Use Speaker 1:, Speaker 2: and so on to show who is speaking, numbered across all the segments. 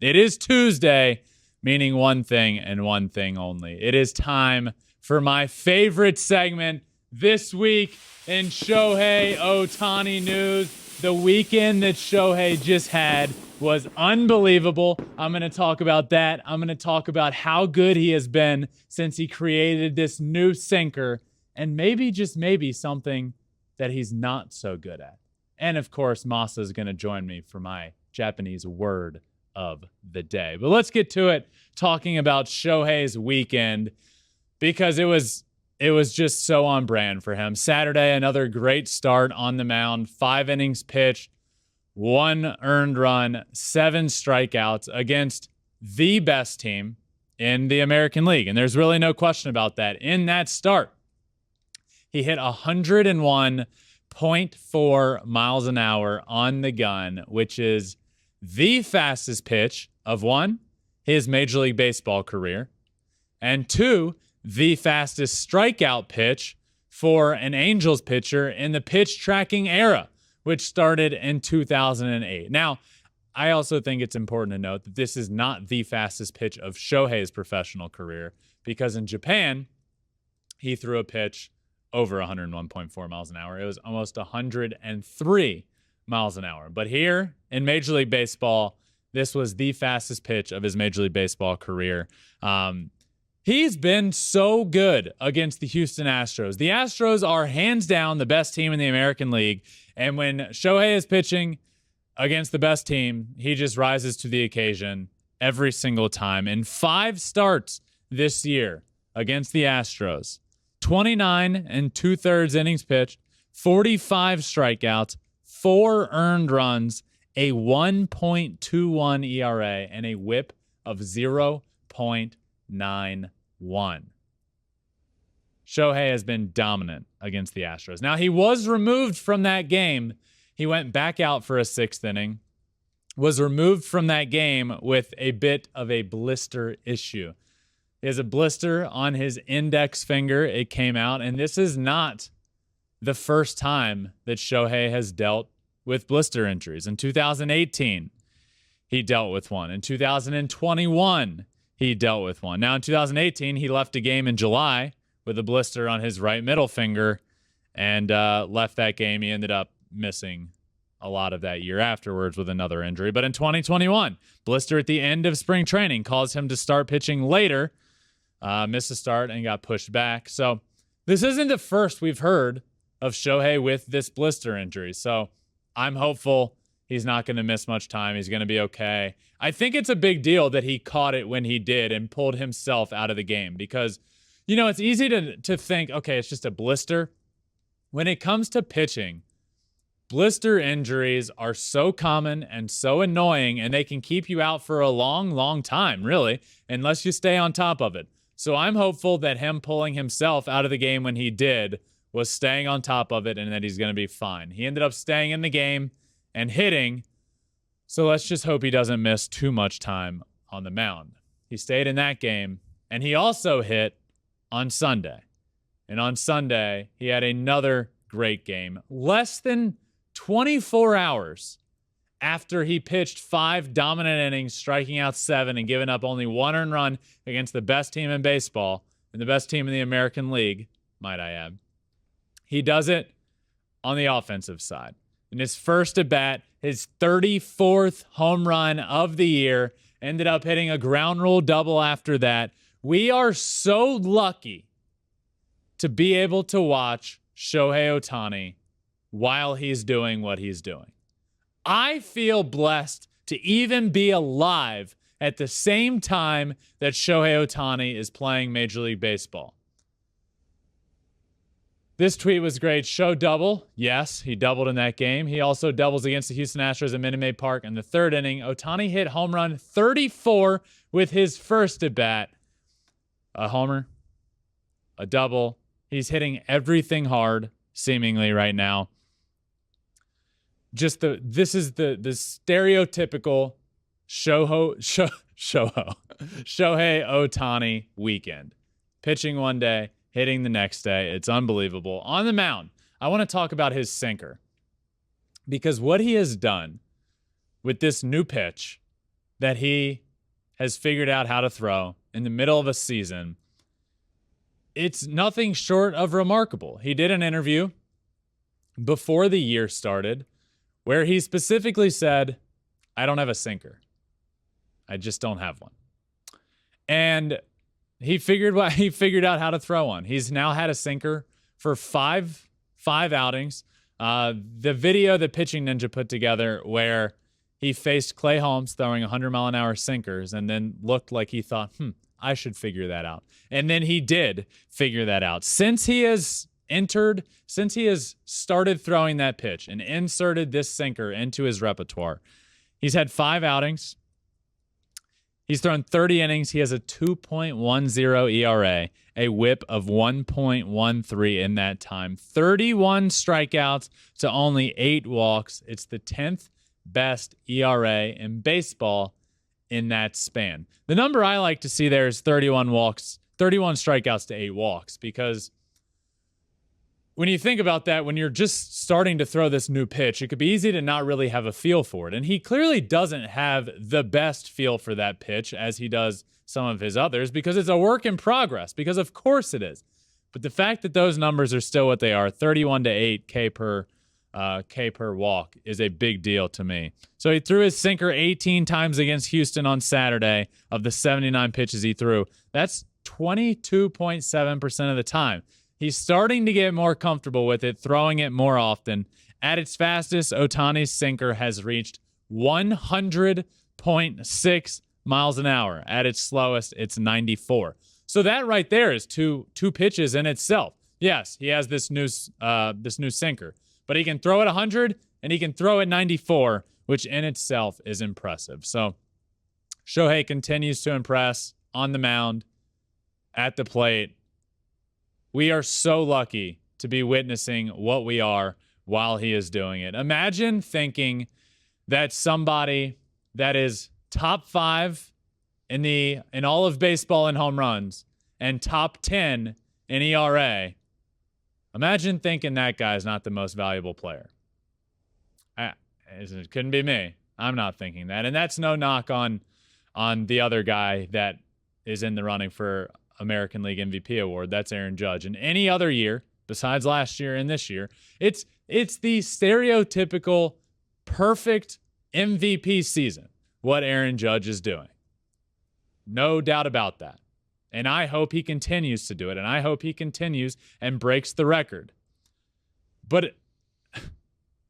Speaker 1: It is Tuesday, meaning one thing and one thing only. It is time for my favorite segment this week in Shohei Ohtani news. The weekend that Shohei just had was unbelievable. I'm going to talk about that. I'm going to talk about how good he has been since he created this new sinker, and maybe, just maybe, something that he's not so good at. And of course, Masa is going to join me for my Japanese word of the day. But let's get to it, talking about Shohei's weekend, because it was just so on brand for him. Saturday, another great start on the mound, 5 innings pitched, 1 earned run, 7 strikeouts against the best team in the American League. And there's really no question about that. In that start, he hit 101.4 miles an hour on the gun, which is the fastest pitch of 1, his Major League Baseball career, and 2, the fastest strikeout pitch for an Angels pitcher in the pitch tracking era, which started in 2008. Now, I also think it's important to note that this is not the fastest pitch of Shohei's professional career, because in Japan, he threw a pitch over 101.4 miles an hour. It was almost 103 miles an hour. But here in Major League Baseball, this was the fastest pitch of his Major League Baseball career. He's been so good against the Houston Astros. The Astros are hands down the best team in the American League. And when Shohei is pitching against the best team, he just rises to the occasion every single time. In 5 starts this year against the Astros, 29 2/3 innings pitched, 45 strikeouts, 4 earned runs, a 1.21 ERA, and a whip of 0.91. Shohei has been dominant against the Astros. Now, he was removed from that game. He went back out for a 6th inning, was removed from that game with a bit of a blister issue. He has a blister on his index finger. It came out, and this is not the first time that Shohei has dealt with blister injuries. In 2018, he dealt with one. In 2021, he dealt with one. Now, in 2018, he left a game in July with a blister on his right middle finger and left that game. He ended up missing a lot of that year afterwards with another injury. But in 2021, blister at the end of spring training caused him to start pitching later, missed a start, and got pushed back. So this isn't the first we've heard of Shohei with this blister injury. So I'm hopeful he's not going to miss much time. He's going to be okay. I think it's a big deal that he caught it when he did and pulled himself out of the game, because, you know, it's easy to think, okay, it's just a blister. When it comes to pitching, blister injuries are so common and so annoying, and they can keep you out for a long, long time, really, unless you stay on top of it. So I'm hopeful that him pulling himself out of the game when he did was staying on top of it and that he's going to be fine. He ended up staying in the game and hitting, so let's just hope he doesn't miss too much time on the mound. He stayed in that game, and he also hit on Sunday. And on Sunday, he had another great game. Less than 24 hours after he pitched 5 dominant innings, striking out 7 and giving up only 1 earned run against the best team in baseball and the best team in the American League, might I add. He does it on the offensive side. In his first at bat, his 34th home run of the year, ended up hitting a ground rule double after that. We are so lucky to be able to watch Shohei Ohtani while he's doing what he's doing. I feel blessed to even be alive at the same time that Shohei Ohtani is playing Major League Baseball. This tweet was great. Show double. Yes, he doubled in that game. He also doubles against the Houston Astros at Minute Maid Park in the 3rd inning. Ohtani hit home run 34 with his first at bat. A homer, a double. He's hitting everything hard, seemingly right now. This is the stereotypical Shohei Ohtani weekend. Pitching one day, hitting the next day. It's unbelievable. On the mound, I want to talk about his sinker, because what he has done with this new pitch that he has figured out how to throw in the middle of a season, it's nothing short of remarkable. He did an interview before the year started where he specifically said, I don't have a sinker. I just don't have one. And he figured out how to throw one. He's now had a sinker for five outings. The video that Pitching Ninja put together where he faced Clay Holmes throwing 100-mile-an-hour sinkers and then looked like he thought, I should figure that out. And then he did figure that out. Since he has started throwing that pitch and inserted this sinker into his repertoire, he's had 5 outings. He's thrown 30 innings. He has a 2.10 ERA, a whip of 1.13 in that time. 31 strikeouts to only 8 walks. It's the 10th best ERA in baseball in that span. The number I like to see there is 31 strikeouts to 8 walks, because when you think about that, when you're just starting to throw this new pitch, it could be easy to not really have a feel for it. And he clearly doesn't have the best feel for that pitch as he does some of his others, because it's a work in progress, because of course it is. But the fact that those numbers are still what they are, 31 to 8 K per walk, is a big deal to me. So he threw his sinker 18 times against Houston on Saturday. Of the 79 pitches he threw, that's 22.7% of the time. He's starting to get more comfortable with it, throwing it more often. At its fastest, Ohtani's sinker has reached 100.6 miles an hour. At its slowest, it's 94. So that right there is two pitches in itself. Yes, he has this new sinker, but he can throw it 100 and he can throw it 94, which in itself is impressive. So Shohei continues to impress on the mound, at the plate. We are so lucky to be witnessing what we are while he is doing it. Imagine thinking that somebody that is top 5 in all of baseball in home runs and top 10 in ERA. Imagine thinking that guy's not the most valuable player. It couldn't be me. I'm not thinking that. And that's no knock on the other guy that is in the running for American League MVP award. That's Aaron Judge. And any other year besides last year and this year, it's the stereotypical perfect MVP season, what Aaron Judge is doing. No doubt about that. And I hope he continues to do it. And I hope he continues and breaks the record. But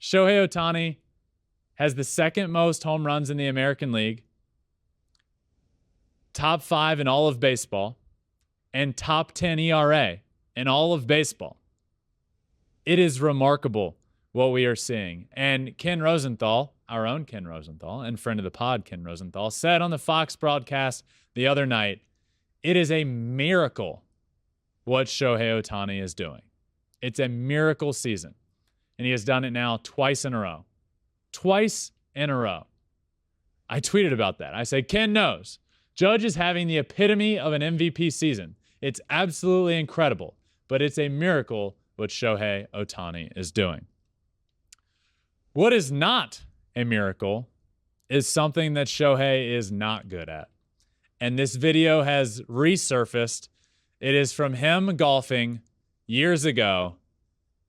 Speaker 1: Shohei Ohtani has the second most home runs in the American League, top 5 in all of baseball, and top 10 ERA in all of baseball. It is remarkable what we are seeing. And Ken Rosenthal, our own Ken Rosenthal, and friend of the pod Ken Rosenthal, said on the Fox broadcast the other night, it is a miracle what Shohei Ohtani is doing. It's a miracle season. And he has done it now twice in a row. Twice in a row. I tweeted about that. I said, Ken knows. Judge is having the epitome of an MVP season. It's absolutely incredible, but it's a miracle what Shohei Ohtani is doing. What is not a miracle is something that Shohei is not good at. And this video has resurfaced. It is from him golfing years ago,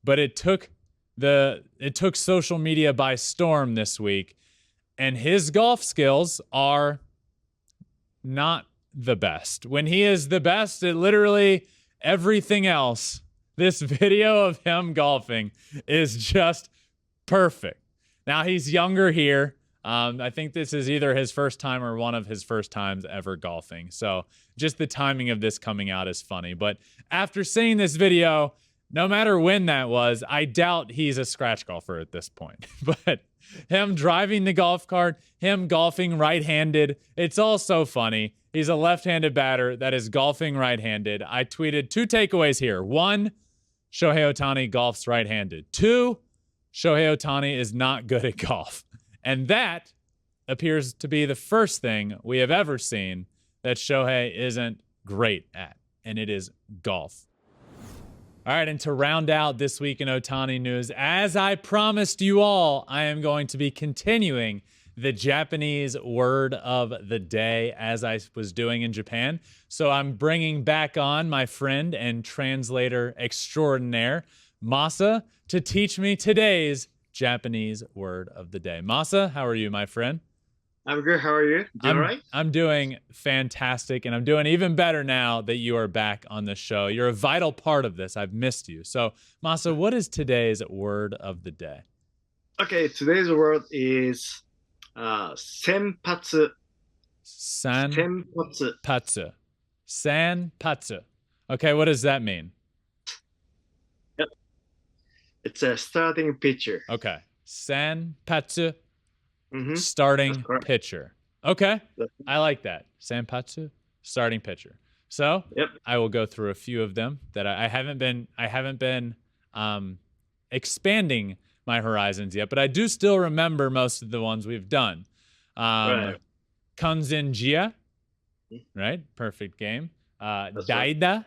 Speaker 1: but it took social media by storm this week, and his golf skills are not the best. When he is the best at literally everything else, this video of him golfing is just perfect. Now, he's younger here. I think this is either his first time or one of his first times ever golfing. So just the timing of this coming out is funny. But after seeing this video, no matter when that was, I doubt he's a scratch golfer at this point. But him driving the golf cart, him golfing right-handed, it's all so funny. He's a left-handed batter that is golfing right-handed. I tweeted 2 takeaways here. 1, Shohei Ohtani golfs right-handed. 2, Shohei Ohtani is not good at golf. And that appears to be the first thing we have ever seen that Shohei isn't great at, and it is golf. All right, and to round out this week in Ohtani news, as I promised you all, I am going to be continuing the Japanese word of the day as I was doing in Japan. So I'm bringing back on my friend and translator extraordinaire, Masa, to teach me today's Japanese word of the day. Masa, how are you, my friend?
Speaker 2: I'm good. How are you? Doing all right?
Speaker 1: I'm doing fantastic, and I'm doing even better now that you are back on the show. You're a vital part of this. I've missed you. So, Masa, what is today's word of the day?
Speaker 2: Okay, today's word is senpatsu. Senpatsu.
Speaker 1: Sanpatsu. Sanpatsu. Okay, what does that mean?
Speaker 2: Yep. It's a starting pitcher.
Speaker 1: Okay. Sanpatsu.
Speaker 2: Mm-hmm.
Speaker 1: Starting pitcher. Okay. I like that. Sanpatsu, starting pitcher. So
Speaker 2: yep.
Speaker 1: I will go through a few of them that I haven't been expanding my horizons yet, but I do still remember most of the ones we've done.
Speaker 2: Right.
Speaker 1: Kanzenjia, right? Perfect game. Daida,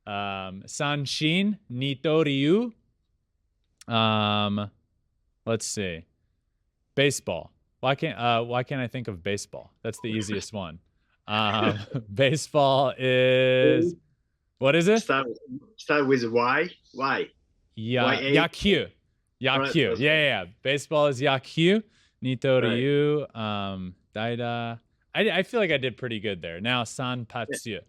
Speaker 1: Sanshin, Nitoryu. Let's see. Baseball. Why can't I think of baseball? That's the easiest one. Baseball is, what is it?
Speaker 2: Start with Y. Y.
Speaker 1: Yeah, Yakyu. Yakyu.
Speaker 2: Right.
Speaker 1: Yeah. Baseball is Yakyu. Nitoryu. Daida. I feel like I did pretty good there. Now Sanpatsu.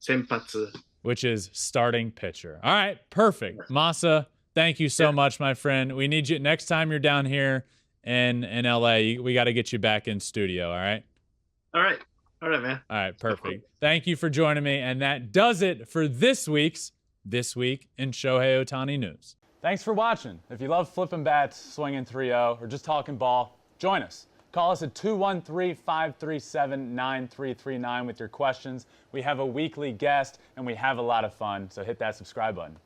Speaker 2: Senpatsu.
Speaker 1: Which is starting pitcher. All right, perfect. Masa, thank you so much, my friend. We need you next time you're down here in LA. We got to get you back in studio, all right?
Speaker 2: All right, man.
Speaker 1: All right, perfect. Thank you for joining me, and that does it for this week in Shohei Ohtani news. Thanks for watching. If you love flipping bats, swinging 3-0, or just talking ball, join us. Call us at 213-537-9339 with your questions. We have a weekly guest, and we have a lot of fun, so hit that subscribe button.